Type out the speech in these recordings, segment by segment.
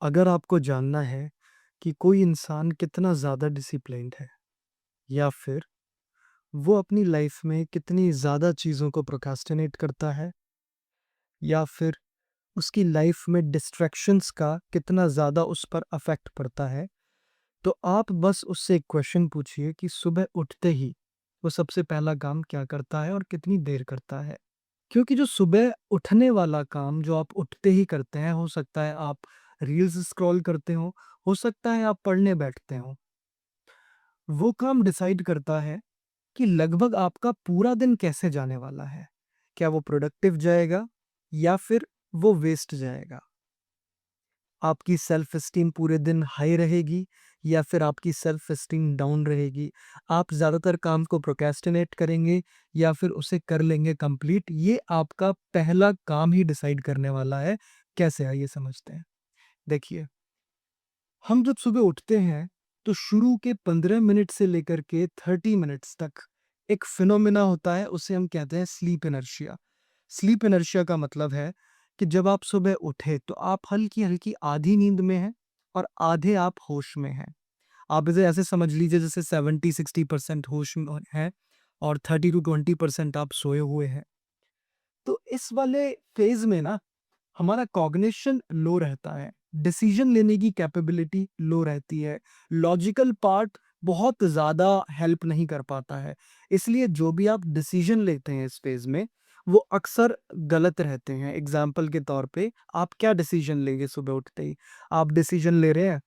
अगर आपको जानना है कि कोई इंसान कितना ज़्यादा डिसिप्लिन्ड है या फिर वो अपनी लाइफ में कितनी ज़्यादा चीज़ों को प्रोक्रास्टिनेट करता है या फिर उसकी लाइफ में डिस्ट्रैक्शंस का कितना ज़्यादा उस पर अफेक्ट पड़ता है, तो आप बस उससे एक क्वेश्चन पूछिए कि सुबह उठते ही वो सबसे पहला काम क्या करता है और कितनी देर करता है। क्योंकि जो सुबह उठने वाला काम जो आप उठते ही करते हैं, हो सकता है आप रील्स स्क्रॉल करते हो सकता है आप पढ़ने बैठते हो। वो काम डिसाइड करता है कि लगभग आपका पूरा दिन कैसे जाने वाला है। क्या वो प्रोडक्टिव जाएगा या फिर वो वेस्ट जाएगा? आपकी सेल्फ एस्टीम पूरे दिन हाई रहेगी या फिर आपकी सेल्फ एस्टीम डाउन रहेगी? आप ज़्यादातर काम को प्रोक्रेस्टिनेट करेंगे या फिर उसे कर लेंगे कंप्लीट? ये आपका पहला काम ही डिसाइड करने वाला है। कैसे, आइए समझते हैं। देखिए, हम जब सुबह उठते हैं तो शुरू के 15 मिनट से लेकर के 30 मिनट्स तक एक फिनोमिना होता है, उसे हम कहते हैं स्लीप इनर्शिया। स्लीप इनर्शिया का मतलब है कि जब आप सुबह उठे तो आप हल्की-हल्की आधी नींद में हैं और आधे आप होश में हैं। आप इसे ऐसे समझ लीजिए जैसे 70-60% होश में हैं और 30 टू 20% आप सोए हुए हैं। तो इस वाले फेज़ में ना हमारा कॉग्निशन लो रहता है, डिसीजन लेने की कैपेबिलिटी लो रहती है, लॉजिकल पार्ट बहुत ज़्यादा हेल्प नहीं कर पाता है। इसलिए जो भी आप डिसीजन लेते हैं इस फेज़ में, वो अक्सर गलत रहते हैं। एग्ज़ाम्पल के तौर पे आप क्या डिसीजन लेंगे सुबह उठते ही? आप डिसीजन ले रहे हैं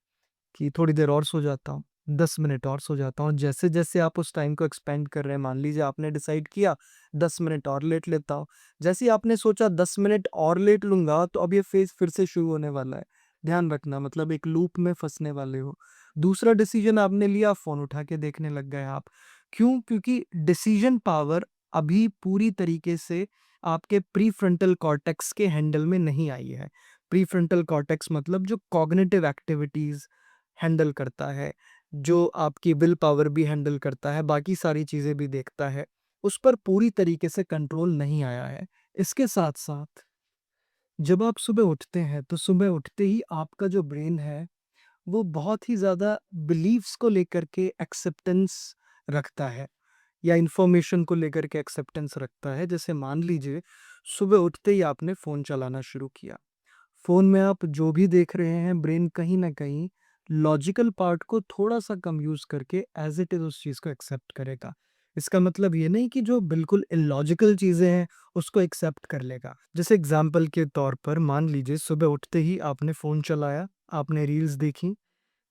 कि थोड़ी देर और सो जाता हूँ, 10 मिनट और सो जाता हूँ। जैसे-जैसे आप उस टाइम को एक्सपेंड कर रहे हैं, मान लीजिए आपने डिसाइड किया 10 मिनट और लेट लेता हूँ। जैसे ही आपने सोचा 10 मिनट और लेट लूँगा, तो अब ये फ़ेज़ फिर से शुरू होने वाला है। ध्यान रखना, मतलब एक लूप में फँसने वाले हो। दूसरा डिसीज़न आपने लिया, फ़ोन उठा के देखने लग गए आप। क्यों? क्योंकि डिसीज़न पावर अभी पूरी तरीके से आपके प्रीफ्रंटल कॉर्टेक्स के हैंडल में नहीं आई है। प्रीफ्रंटल कॉर्टेक्स मतलब जो कॉग्निटिव एक्टिविटीज़ हैंडल करता है, जो आपकी विल पावर भी हैंडल करता है, बाकी सारी चीज़ें भी देखता है, उस पर पूरी तरीके से कंट्रोल नहीं आया है। इसके साथ-साथ जब आप सुबह उठते हैं, तो सुबह उठते ही आपका जो ब्रेन है, वो बहुत ही ज़्यादा बिलीफ्स को लेकर के एक्सेप्टेंस रखता है या इन्फॉर्मेशन को लेकर के एक्सेप्टेंस रखता है। जैसे मान लीजिए, सुबह उठते ही आपने फ़ोन चलाना शुरू किया। फ़ोन में आप जो भी देख रहे हैं, ब्रेन कहीं न कहीं लॉजिकल पार्ट को थोड़ा-सा कम यूज़ करके एज़ इट इज़ उस चीज़ को एक्सेप्ट करेगा। इसका मतलब ये नहीं कि जो बिल्कुल इलॉजिकल चीज़ें हैं, उसको एक्सेप्ट कर लेगा। जैसे एग्ज़ाम्पल के तौर पर मान लीजिए सुबह उठते ही आपने फ़ोन चलाया, आपने रील्स देखी।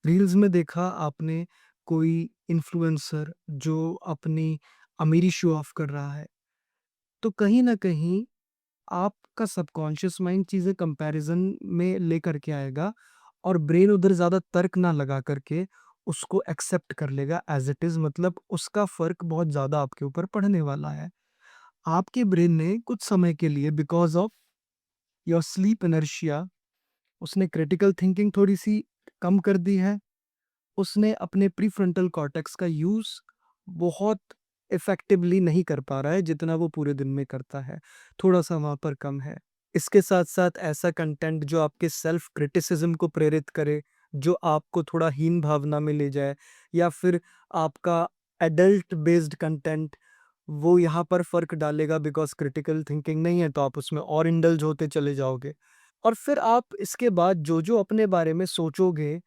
रील्स में देखा आपने कोई इन्फ्लुएंसर जो अपनी अमीरी शो ऑफ कर रहा है, तो कहीं न कहीं आपका सबकॉन्शियस माइंड चीज़ें कंपैरिज़न में लेकर के आएगा और ब्रेन उधर ज़्यादा तर्क ना लगा करके उसको एक्सेप्ट कर लेगा एज़ इट इज़, मतलब उसका फ़र्क बहुत ज़्यादा आपके ऊपर पड़ने वाला है। आपके ब्रेन ने कुछ समय के लिए because of your sleep inertia उसने क्रिटिकल थिंकिंग थोड़ी-सी कम कर दी है। उसने अपने प्रीफ्रंटल कॉर्टेक्स का यूज़ बहुत इफ़ेक्टिवली नहीं कर पा रहा है, जितना वो पूरे दिन में करता है। थोड़ा-सा वहाँ पर कम है। इसके साथ-साथ ऐसा कंटेंट जो आपके सेल्फ क्रिटिसिज़्म को प्रेरित करे, जो आपको थोड़ा हीन भावना में ले जाए या फिर आपका एडल्ट बेस्ड कंटेंट, वो यहाँ पर फ़र्क डालेगा बिकॉज़ क्रिटिकल थिंकिंग नहीं है, तो आप उसमें और इंडल्ज होते चले जाओगे। और फिर आप इसके बाद जो-जो अपने बारे में सोचोगे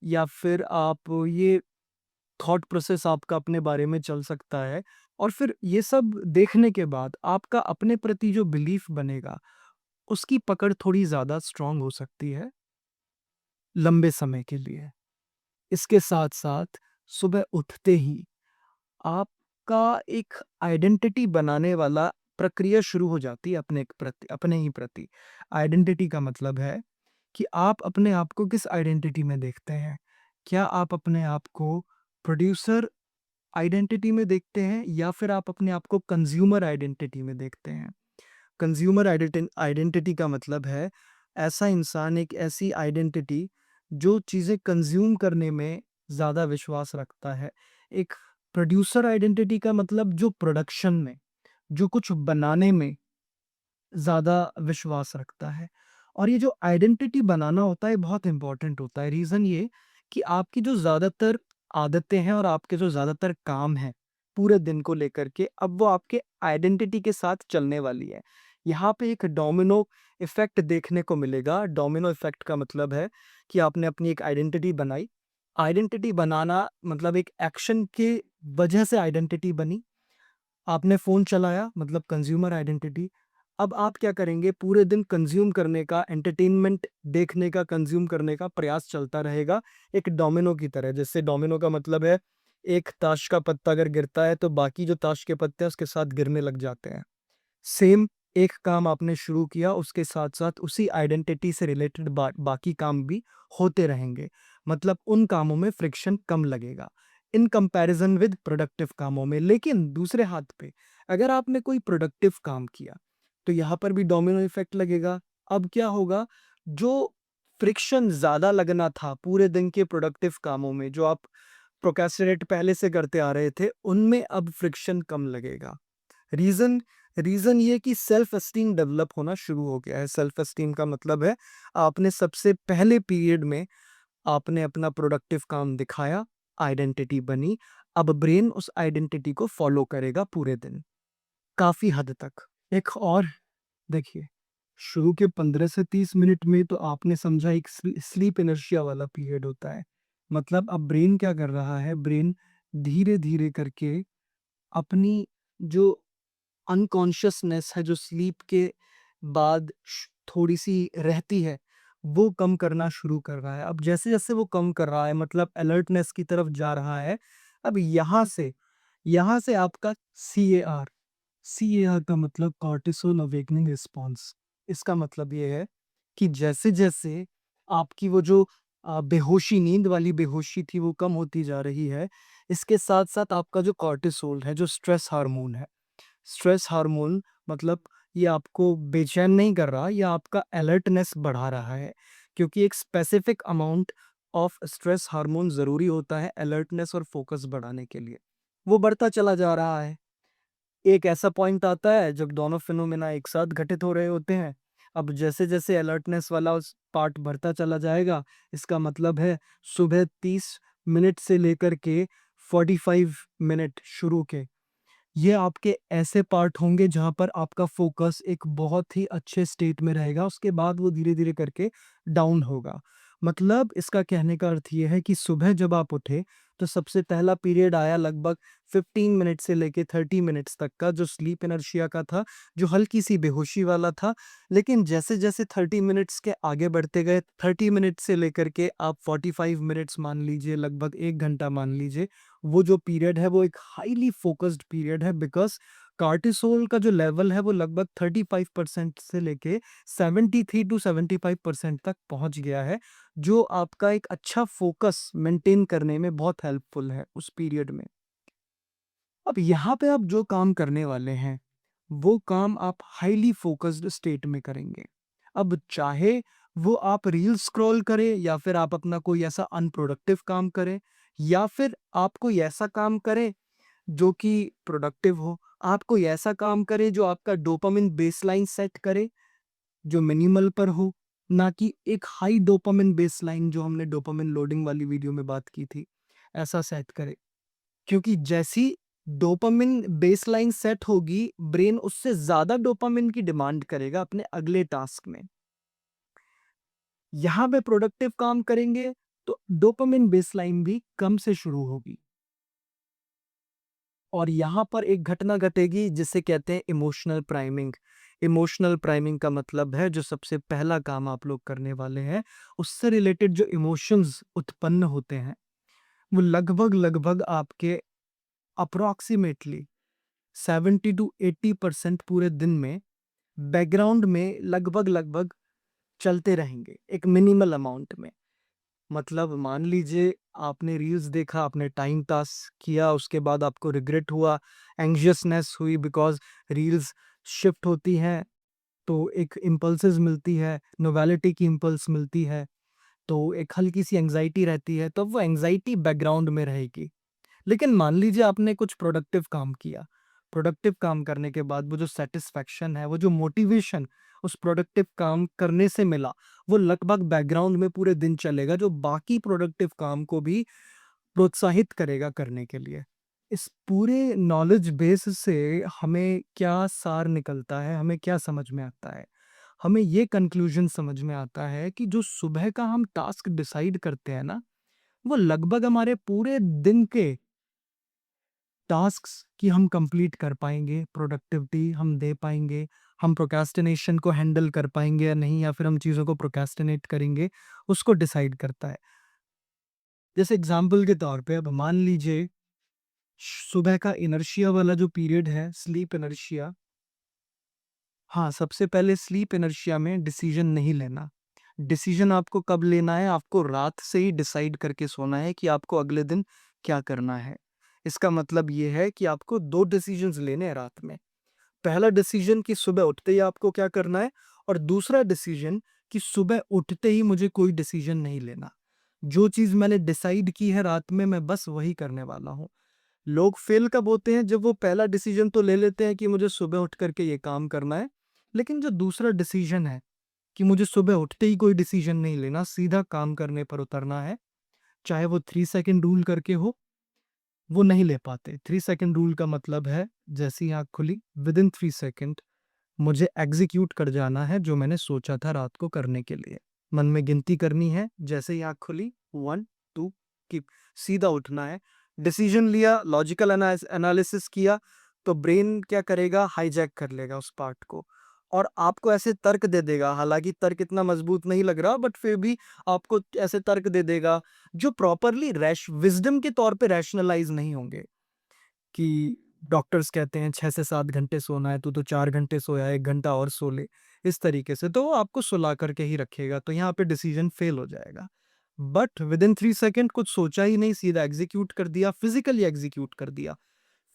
या फिर आप ये थॉट प्रोसेस आपका अपने बारे में चल सकता है और फिर ये सब देखने के बाद आपका अपने प्रति जो बिलीफ बनेगा, उसकी पकड़ थोड़ी ज़्यादा स्ट्रॉन्ग हो सकती है, लंबे समय के लिए। इसके साथ-साथ सुबह उठते ही आपका एक आइडेंटिटी बनाने वाला प्रक्रिया शुरू हो जाती है अपने ही प्रति। आइडेंटिटी का मतलब है कि आप अपने आप को किस आइडेंटिटी में देखते हैं? क्या आप अपने आप को प्रोड्यूसर आइडेंटिटी में देखते हैं या फिर आप अपने आप को कंज्यूमर आइडेंटिटी में देखते हैं? कंज्यूमर आइडेंटिटी का मतलब है ऐसा इंसान, एक ऐसी आइडेंटिटी जो चीज़ें कंज्यूम करने में ज़्यादा विश्वास रखता है। एक प्रोड्यूसर आइडेंटिटी का मतलब जो प्रोडक्शन में, जो कुछ बनाने में ज़्यादा विश्वास रखता है। और ये जो आइडेंटिटी बनाना होता है, बहुत इम्पोर्टेंट होता है। रीज़न ये कि आपकी जो ज़्यादातर आदतें हैं और आपके जो ज़्यादातर काम हैं, पूरे दिन को लेकर के, अब वो आपके आइडेंटिटी के साथ चलने वाली है। यहाँ पे एक डोमिनो इफ़ेक्ट देखने को मिलेगा। डोमिनो इफ़ेक्ट का मतलब है कि आपने अपनी एक आइडेंटिटी बनाई। आइडेंटिटी बनाना मतलब एक एक्शन के वजह से आइडेंटिटी बनी। आपने फ़ोन चलाया मतलब कंज़्यूमर आइडेंटिटी। अब आप क्या करेंगे, पूरे दिन कंज़्यूम करने का, एंटरटेनमेंट देखने का, कंज़्यूम करने का प्रयास चलता रहेगा, एक डोमिनो की तरह। जैसे डोमिनो का मतलब है, एक ताश का पत्ता अगर गिरता है, तो बाकी जो ताश के पत्ते हैं, उसके साथ गिरने लग जाते हैं। सेम एक काम आपने शुरू किया, उसके साथ-साथ उसी आइडेंटिटी से रिलेटेड बाकी काम भी होते रहेंगे। मतलब उन कामों में फ्रिक्शन कम लगेगा, इन कंपैरिज़न विद प्रोडक्टिव कामों में। लेकिन दूसरे हाथ पे, अगर आपने कोई प्रोडक्टिव काम किया, तो यहाँ पर भी डोमिनो इफ़ेक्ट लगेगा। अब क्या होगा, जो फ्रिक्शन ज़्यादा लगना था पूरे दिन के प्रोडक्टिव कामों में, जो आप प्रोक्रेस्टिनेट पहले से करते आ रहे थे, उनमें अब फ्रिक्शन कम लगेगा। रीज़न रीज़न ये कि सेल्फ एस्टीम डेवलप होना शुरू हो गया है। सेल्फ एस्टीम का मतलब है, आपने सबसे पहले पीरियड में आपने अपना प्रोडक्टिव काम दिखाया, आइडेंटिटी बनी, अब ब्रेन उस आइडेंटिटी को फ़ॉलो करेगा पूरे दिन, काफ़ी हद तक। एक और देखिए, शुरू के 15 से 30 मिनट में तो आपने समझा एक स्लीप इनर्शिया वाला पीरियड होता है। मतलब अब ब्रेन क्या कर रहा है, ब्रेन धीरे-धीरे करके अपनी जो अनकॉन्शियसनेस है, जो स्लीप के बाद थोड़ी-सी रहती है, वो कम करना शुरू कर रहा है। अब जैसे-जैसे वो कम कर रहा है, मतलब अलर्टनेस की तरफ जा रहा है, अब यहाँ से आपका सीएआर, सीएआर का मतलब कॉर्टिसोल अवेकनिंग रिस्पॉन्स। इसका मतलब ये है कि जैसे-जैसे आपकी वो जो बेहोशी, नींद वाली बेहोशी थी, वो कम होती जा रही है, इसके साथ-साथ आपका जो कॉर्टिसोल है, जो स्ट्रेस हार्मोन है, स्ट्रेस हार्मोन मतलब ये आपको बेचैन नहीं कर रहा, ये आपका अलर्टनेस बढ़ा रहा है, क्योंकि एक specific amount of stress hormone ज़रूरी होता है अलर्टनेस और फोकस बढ़ाने के लिए। वो बढ़ता चला जा रहा है। एक ऐसा पॉइंट आता है जब दोनों फिनोमेना एक साथ घटित हो रहे होते हैं। अब जैसे-जैसे अलर्टनेस वाला उस पार्ट बढ़ता चला जाएगा, इसका मतलब है सुबह 30 मिनट से लेकर के 45 मिनट शुरू के, ये आपके ऐसे पार्ट होंगे जहाँ पर आपका फ़ोकस एक बहुत ही अच्छे स्टेट में रहेगा, उसके बाद वो धीरे-धीरे करके डाउन होगा। मतलब इसका कहने का अर्थ ये है कि सुबह जब आप उठे, तो सबसे पहला पीरियड आया लगभग 15 मिनट से लेके 30 मिनट्स तक का, जो स्लीप इनर्शिया का था, जो हल्की-सी बेहोशी वाला था। लेकिन जैसे-जैसे 30 मिनट्स के आगे बढ़ते गए, 30 मिनट से लेकर के आप 45 मिनट्स मान लीजिए, लगभग 1 घंटा मान लीजिए, वो जो पीरियड है वो एक हाईली फोकस्ड पीरियड है, बिकॉज़ कॉर्टिसोल का जो लेवल है वो लगभग 35% से लेके 73 टू 75% तक पहुँच गया है, जो आपका एक अच्छा फोकस मेंटेन करने में बहुत हेल्पफुल है उस पीरियड में। अब यहाँ पे आप जो काम करने वाले हैं, वो काम आप हाईली फोकस्ड स्टेट में करेंगे। अब चाहे वो आप रील स्क्रॉल करें, या फिर आप अपना कोई ऐसा अनप्रोडक्टिव काम करें, या फिर आप कोई ऐसा काम करें जो कि प्रोडक्टिव हो। आप कोई ऐसा काम करें जो आपका डोपामिन बेसलाइन सेट करे, जो मिनिमल पर हो, ना कि एक हाई डोपामिन बेसलाइन, जो हमने डोपामिन लोडिंग वाली वीडियो में बात की थी, ऐसा सेट करे। क्योंकि जैसी डोपामिन बेसलाइन सेट होगी, ब्रेन उससे ज़्यादा डोपामिन की डिमांड करेगा अपने अगले टास्क में। यहाँ पे प्रोडक्टिव काम करेंगे, तो डोपामिन बेसलाइन भी कम से शुरू होगी। और यहाँ पर एक घटना घटेगी जिसे कहते हैं इमोशनल प्राइमिंग। इमोशनल प्राइमिंग का मतलब है, जो सबसे पहला काम आप लोग करने वाले हैं, उससे रिलेटेड जो इमोशंस उत्पन्न होते हैं, वो लगभग-लगभग आपके अप्रॉक्सिमेटली 70 टू 80% पूरे दिन में बैकग्राउंड में लगभग-लगभग चलते रहेंगे, एक मिनिमल अमाउंट में। मतलब मान लीजिए आपने रील्स देखा, आपने टाइम पास किया, उसके बाद आपको रिग्रेट हुआ, एंग्ज़ियसनेस हुई, बिकॉज़ रील्स शिफ्ट होती हैं, तो एक इम्पल्सेस मिलती है, नोवेलिटी की इम्पल्स मिलती है, तो एक हल्की-सी एंग्ज़ायटी रहती है, तो वो एंग्ज़ायटी बैकग्राउंड में रहेगी। लेकिन मान लीजिए आपने कुछ प्रोडक्टिव काम किया, प्रोडक्टिव काम करने के बाद वो जो सैटिस्फैक्शन है, वो जो मोटिवेशन, उस प्रोडक्टिव काम करने से मिला, वो लगभग बैकग्राउंड में पूरे दिन चलेगा, जो बाकी प्रोडक्टिव काम को भी प्रोत्साहित करेगा करने के लिए। इस पूरे नॉलेज बेस से हमें क्या सार निकलता है, हमें क्या समझ में आता है? हमें ये कंक्लूजन समझ में आता है कि जो सुबह का हम टास्क डिसाइड करते हैं ना, वो लगभग हमारे पूरे दिन के टास्क्स की हम कंप्लीट कर पाएँगे, प्रोडक्टिविटी हम दे पाएँगे, हम प्रोक्रास्टिनेशन को हैंडल कर पाएँगे या नहीं, या फिर हम चीज़ों को प्रोक्रास्टिनेट करेंगे, उसको डिसाइड करता है। जैसे एग्ज़ाम्पल के तौर पे अब मान लीजिए सुबह का इनर्शिया वाला जो पीरियड है, स्लीप इनर्शिया, हाँ, सबसे पहले स्लीप इनर्शिया में डिसीज़न नहीं लेना। डिसीज़न आपको कब लेना है, आपको रात से ही डिसाइड करके सोना है कि आपको अगले दिन क्या करना है। इसका मतलब ये है कि आपको 2 डिसीज़न्स लेने हैं रात में। पहला डिसीज़न कि सुबह उठते ही आपको क्या करना है, और दूसरा डिसीज़न कि सुबह उठते ही मुझे कोई डिसीज़न नहीं लेना। जो चीज़ मैंने डिसाइड की है रात में, मैं बस वही करने वाला हूँ। लोग फेल कब होते हैं, जब वो पहला डिसीजन तो ले लेते हैं कि मुझे सुबह उठ करके ये काम करना है, लेकिन जो दूसरा डिसीजन है कि मुझे सुबह उठते ही कोई डिसीजन नहीं लेना, सीधा काम करने पर उतरना है, चाहे वो 3 सेकंड रूल करके हो, वो नहीं ले पाते। 3 सेकंड रूल का मतलब है, जैसे ही आँख खुली, विदिन 3 सेकंड मुझे एग्ज़ीक्यूट कर जाना है जो मैंने सोचा था रात को करने के लिए। मन में गिनती करनी है, जैसे ही आँख खुली 1, 2 कीप, सीधा उठना है। डिसीज़न लिया, लॉजिकल एनालिसिस किया, तो ब्रेन क्या करेगा, हाइजैक कर लेगा उस पार्ट को और आपको ऐसे तर्क दे देगा, हालाँकि तर्क इतना मज़बूत नहीं लग रहा, बट फिर भी आपको ऐसे तर्क दे देगा जो प्रॉपरली विज़डम के तौर पे रैशनलाइज़ नहीं होंगे। कि डॉक्टर्स कहते हैं 6 से 7 घंटे सोना है, तू तो 4 घंटे सोया है, 1 घंटा और सो ले, इस तरीके से। तो वो आपको सुला कर के ही रखेगा, तो यहाँ पे डिसीज़न फेल हो जाएगा। बट विदिन 3 सेकंड कुछ सोचा ही नहीं, सीधा एग्ज़ीक्यूट कर दिया, फिज़िकली एग्ज़ीक्यूट कर दिया।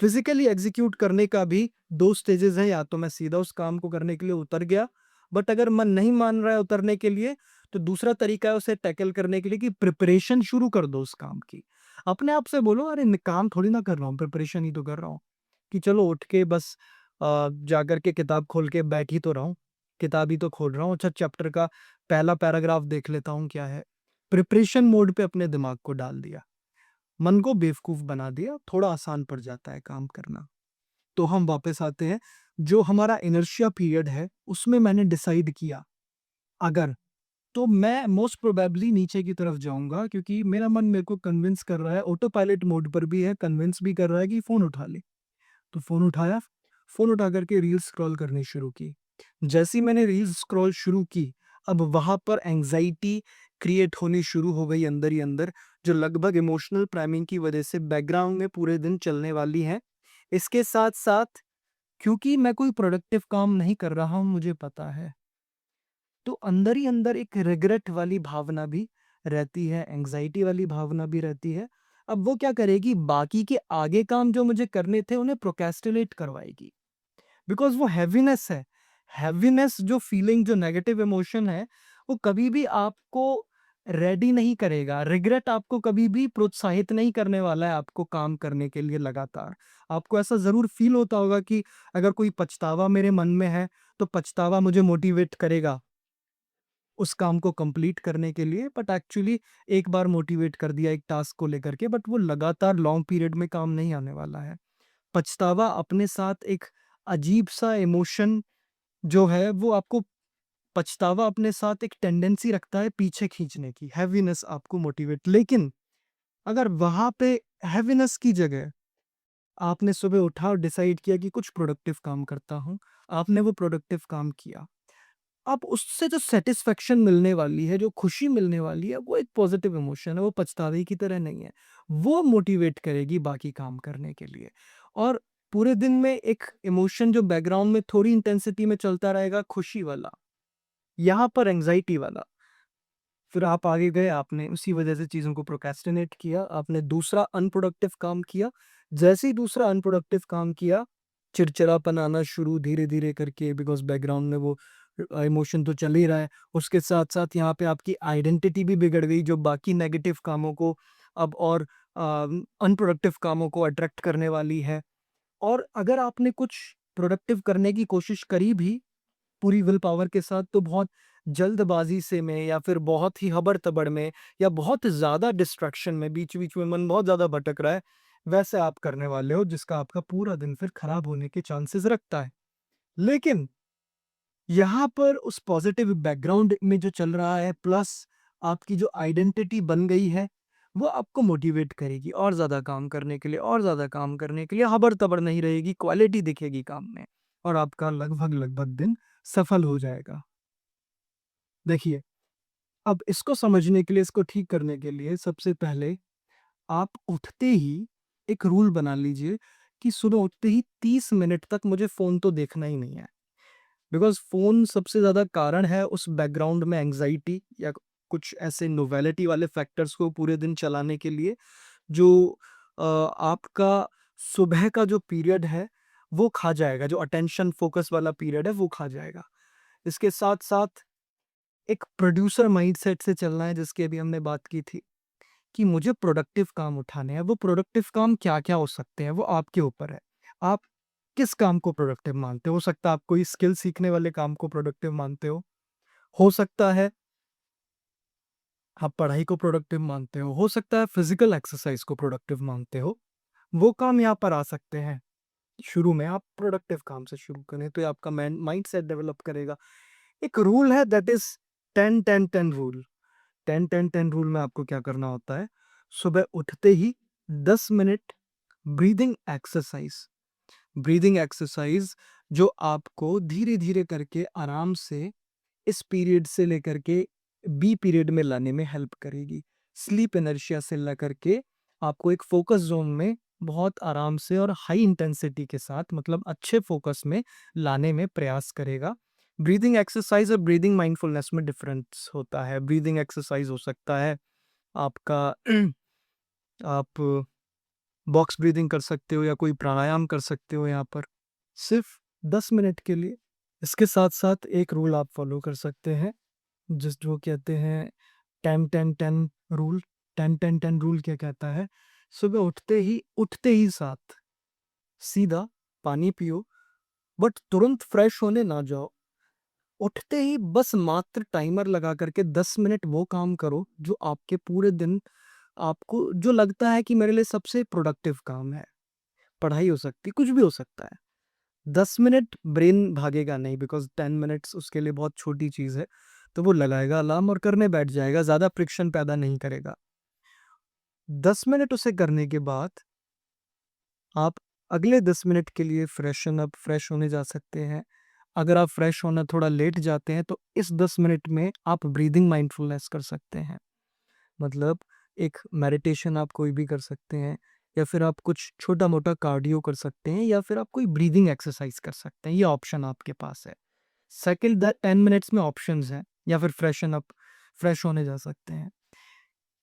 फिज़िकली एग्ज़ीक्यूट करने का भी 2 स्टेजेज़ हैं, या तो मैं सीधा उस काम को करने के लिए उतर गया, बट अगर मन नहीं मान रहा है उतरने के लिए, तो दूसरा तरीका है उसे टैकल करने के लिए कि प्रिपरेशन शुरू कर दो उस काम की। अपने आप से बोलो, अरे काम थोड़ी ना कर रहा हूँ, प्रिपरेशन ही तो कर रहा हूँ। कि चलो उठ के बस जाकर के किताब खोल के बैठ ही तो रहा हूँ। किताब ही तो खोल रहा हूँ, अच्छा चैप्टर का पहला पैराग्राफ देख लेता हूँ क्या है। प्रिपरेशन मोड पे अपने दिमाग को डाल दिया। मन को बेवकूफ़ बना दिया, थोड़ा आसान पड़ जाता है काम करना। तो हम वापस आते हैं, जो हमारा इनर्शिया पीरियड है, उसमें मैंने डिसाइड किया, अगर तो मैं मोस्ट प्रोबेबली नीचे की तरफ जाऊँगा, क्योंकि मेरा मन मेरे को कन्विंस कर रहा है, ऑटो पायलट मोड पर भी है, कन्विंस भी कर रहा है कि फ़ोन उठा ले। तो फ़ोन उठाया, फ़ोन उठा कर के रील्स स्क्रॉल करनी शुरू की। जैसे ही मैंने रील्स स्क्रॉल शुरू की, अब वहाँ पर एंग्ज़ायटी क्रिएट होनी शुरू हो गई अंदर ही अंदर, जो लगभग इमोशनल प्राइमिंग की वज़ह से बैकग्राउंड में पूरे दिन चलने वाली है। इसके साथ-साथ क्योंकि मैं कोई प्रोडक्टिव काम नहीं कर रहा हूँ, मुझे पता है, तो अंदर ही अंदर एक रिग्रेट वाली भावना भी रहती है, एंग्ज़ायटी वाली भावना भी रहती है। अब वो क्या करेगी, बाकी के आगे काम जो मुझे करने थे, उन्हें प्रोक्रेस्टिनेट करवाएगी। बिकॉज़ वो हैवीनेस है। हैवीनेस जो फीलिंग, जो नेगेटिव इमोशन है, वो कभी भी आपको रेडी नहीं करेगा। रिग्रेट आपको कभी भी प्रोत्साहित नहीं करने वाला है आपको काम करने के लिए लगातार। आपको ऐसा ज़रूर फ़ील होता होगा कि अगर कोई पछतावा मेरे मन में है, तो पछतावा मुझे मोटिवेट करेगा उस काम को कंप्लीट करने के लिए, बट एक्चुअली एक बार मोटिवेट कर दिया एक टास्क को लेकर के, बट वो लगातार लॉन्ग पीरियड में काम नहीं आने वाला है। पछतावा अपने साथ एक अजीब-सा इमोशन जो है, वो आपको, पछतावा अपने साथ एक टेंडेंसी रखता है पीछे खींचने की, हैवीनेस आपको मोटिवेट, लेकिन अगर वहाँ पे हैवीनेस की जगह आपने सुबह उठा और डिसाइड किया कि कुछ प्रोडक्टिव काम करता हूँ, आपने वो प्रोडक्टिव काम किया। अब उससे जो सैटिस्फैक्शन मिलने वाली है, जो खुशी मिलने वाली है, वो एक पॉज़िटिव इमोशन है, वो पछतावे की तरह नहीं है। वो मोटिवेट करेगी बाकी काम करने के लिए। और पूरे दिन में एक इमोशन जो बैकग्राउंड में थोड़ी इंटेंसिटी में चलता रहेगा, खुशी वाला, यहाँ पर एंग्ज़ायटी वाला। फिर आप आगे गए, आपने उसी वजह से चीज़ों को प्रोक्रेस्टिनेट किया, आपने दूसरा अनप्रोडक्टिव काम किया। जैसे ही दूसरा अनप्रोडक्टिव काम किया, चिड़चिड़ापन आना शुरू धीरे-धीरे करके, बिकॉज़ बैकग्राउंड में वो इमोशन तो चल ही रहा है। उसके साथ-साथ यहाँ पे आपकी आइडेंटिटी भी बिगड़ गई, जो बाकी नेगेटिव कामों को अब और अनप्रोडक्टिव कामों को अट्रैक्ट करने वाली है। और अगर आपने कुछ प्रोडक्टिव करने की कोशिश करी भी, पूरी विल पावर के साथ, तो बहुत जल्दबाज़ी से में या फिर बहुत ही हबड़-तबड़ में या बहुत ज़्यादा डिस्ट्रैक्शन में, बीच-बीच में मन बहुत ज़्यादा भटक रहा है, वैसे आप करने वाले हो जिसका आपका पूरा दिन फिर खराब होने के चांसेस रखता है। लेकिन यहाँ पर उस पॉजिटिव बैकग्राउंड में जो चल रहा है, प्लस आपकी जो आइडेंटिटी बन गई है, वो आपको मोटिवेट करेगी और ज़्यादा काम करने के लिए और ज़्यादा काम करने के लिए। हबड़-तबड़ नहीं रहेगी, क्वालिटी दिखेगी काम में और आपका लगभग-लगभग दिन सफल हो जाएगा। देखिए, अब इसको समझने के लिए, इसको ठीक करने के लिए सबसे पहले आप उठते ही एक रूल बना लीजिए कि सुबह उठते ही 30 मिनट तक मुझे फ़ोन तो देखना ही नहीं है। बिकॉज़ फ़ोन सबसे ज़्यादा कारण है उस बैकग्राउंड में एंग्ज़ायटी या कुछ ऐसे नोवेलिटी वाले फैक्टर्स को पूरे दिन चलाने के लिए, जो आपका सुबह का जो पीरियड है, वो खा जाएगा, जो अटेंशन फ़ोकस वाला पीरियड है, वो खा जाएगा। इसके साथ-साथ एक प्रोड्यूसर माइंडसेट से चलना है, जिसकी अभी हमने बात की थी, कि मुझे प्रोडक्टिव काम उठाने हैं। वो प्रोडक्टिव काम क्या-क्या हो सकते हैं, वो आपके ऊपर है। आप किस काम को प्रोडक्टिव मानते हो? हो सकता है आप कोई स्किल सीखने वाले काम को प्रोडक्टिव मानते हो सकता है आप पढ़ाई को प्रोडक्टिव मानते हो सकता है फिज़िकल एक्सरसाइज़ को प्रोडक्टिव मानते हो। वो काम यहाँ पर आ सकते हैं। शुरू में आप प्रोडक्टिव काम से शुरू करें, तो ये आपका माइंडसेट डेवलप करेगा। एक रूल है, दैट इज़ 10-10-10 रूल। 10-10-10 रूल में आपको क्या करना होता है, सुबह उठते ही 10 minute breathing exercise. Breathing exercise जो आपको धीरे-धीरे करके आराम से इस पीरियड से लेकर के बी पीरियड में लाने में हेल्प करेगी। स्लीप इनर्शिया से लेकर के आपको एक फ़ोकस ज़ोन में बहुत आराम से और हाई इंटेंसिटी के साथ, मतलब अच्छे फ़ोकस में लाने में प्रयास करेगा। ब्रीदिंग एक्सरसाइज़ और ब्रीदिंग माइंडफुलनेस में डिफ़रेंस होता है। ब्रीदिंग एक्सरसाइज़ हो सकता है आपका आप बॉक्स ब्रीदिंग कर सकते हो या कोई प्राणायाम कर सकते हो यहाँ पर, सिर्फ़ 10 मिनट के लिए। इसके साथ-साथ एक रूल आप फ़ॉलो कर सकते हैं, जो कहते हैं 10-10-10 रूल। 10-10-10 रूल क्या कहता है, सुबह उठते ही साथ सीधा पानी पियो, बट तुरंत फ्रेश होने ना जाओ। उठते ही बस मात्र टाइमर लगा करके 10 मिनट वो काम करो जो आपके पूरे दिन आपको जो लगता है कि मेरे लिए सबसे प्रोडक्टिव काम है। पढ़ाई हो सकती है, कुछ भी हो सकता है। 10 मिनट ब्रेन भागेगा नहीं, बिकॉज़ 10 मिनट्स उसके लिए बहुत छोटी चीज़ है। तो वो लगाएगा अलार्म और करने बैठ जाएगा, ज़्यादा फ्रिक्शन पैदा नहीं करेगा। 10 मिनट उसे करने के बाद आप अगले 10 मिनट के लिए फ्रेश होने जा सकते हैं। अगर आप फ्रेश होना थोड़ा लेट जाते हैं, तो इस 10 मिनट में आप ब्रीदिंग माइंडफुलनेस कर सकते हैं। मतलब एक मेडिटेशन आप कोई भी कर सकते हैं, या फिर आप कुछ छोटा-मोटा कार्डियो कर सकते हैं, या फिर आप कोई ब्रीदिंग एक्सरसाइज कर सकते हैं। ये ऑप्शन आपके पास है। सेकंड, द 10 मिनट्स में ऑप्शंस हैं, या फिर फ्रेश होने जा सकते हैं।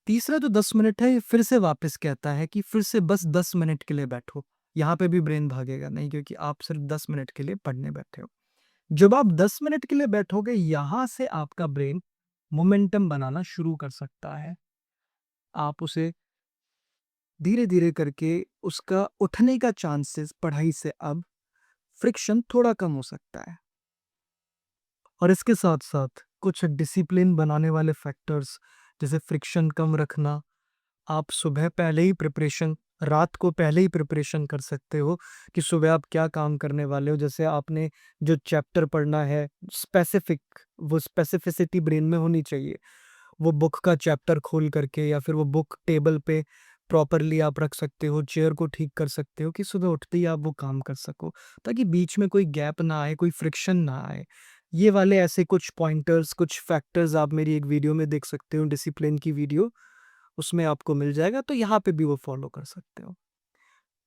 तीसरा जो 10 मिनट है, ये फिर से वापस कहता है कि फिर से बस 10 मिनट के लिए बैठो। यहाँ पे भी ब्रेन भागेगा नहीं, क्योंकि आप सिर्फ 10 मिनट के लिए पढ़ने बैठे हो। जब आप 10 मिनट के लिए बैठोगे, यहाँ से आपका ब्रेन मोमेंटम बनाना शुरू कर सकता है। आप उसे धीरे-धीरे करके उसका उठने का चांसेस पढ़ाई से अब फ्रिक्शन थोड़ा कम हो सकता है। और इसके साथ-साथ कुछ डिसिप्लिन बनाने वाले फैक्टर्स, जैसे फ्रिक्शन कम रखना, आप सुबह पहले ही प्रिपरेशन रात को पहले ही प्रिपरेशन कर सकते हो कि सुबह आप क्या काम करने वाले हो। जैसे आपने जो चैप्टर पढ़ना है, स्पेसिफिक, वो स्पेसिफिसिटी ब्रेन में होनी चाहिए। वो बुक का चैप्टर खोल करके, या फिर वो बुक टेबल पे प्रॉपरली आप रख सकते हो, चेयर को ठीक कर सकते हो कि सुबह उठते ही आप वो काम कर सको, ताकि बीच में कोई गैप ना आए, कोई फ्रिक्शन ना आए। ये वाले ऐसे कुछ पॉइंटर्स, कुछ फैक्टर्स आप मेरी एक वीडियो में देख सकते हो, डिसिप्लिन की वीडियो, उसमें आपको मिल जाएगा, तो यहाँ पे भी वो फॉलो कर सकते हो।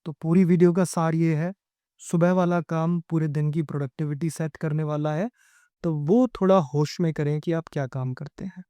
तो पूरी वीडियो का सार ये है, सुबह वाला काम पूरे दिन की प्रोडक्टिविटी सेट करने वाला है, तो वो थोड़ा होश में करें कि आप क्या काम करते हैं।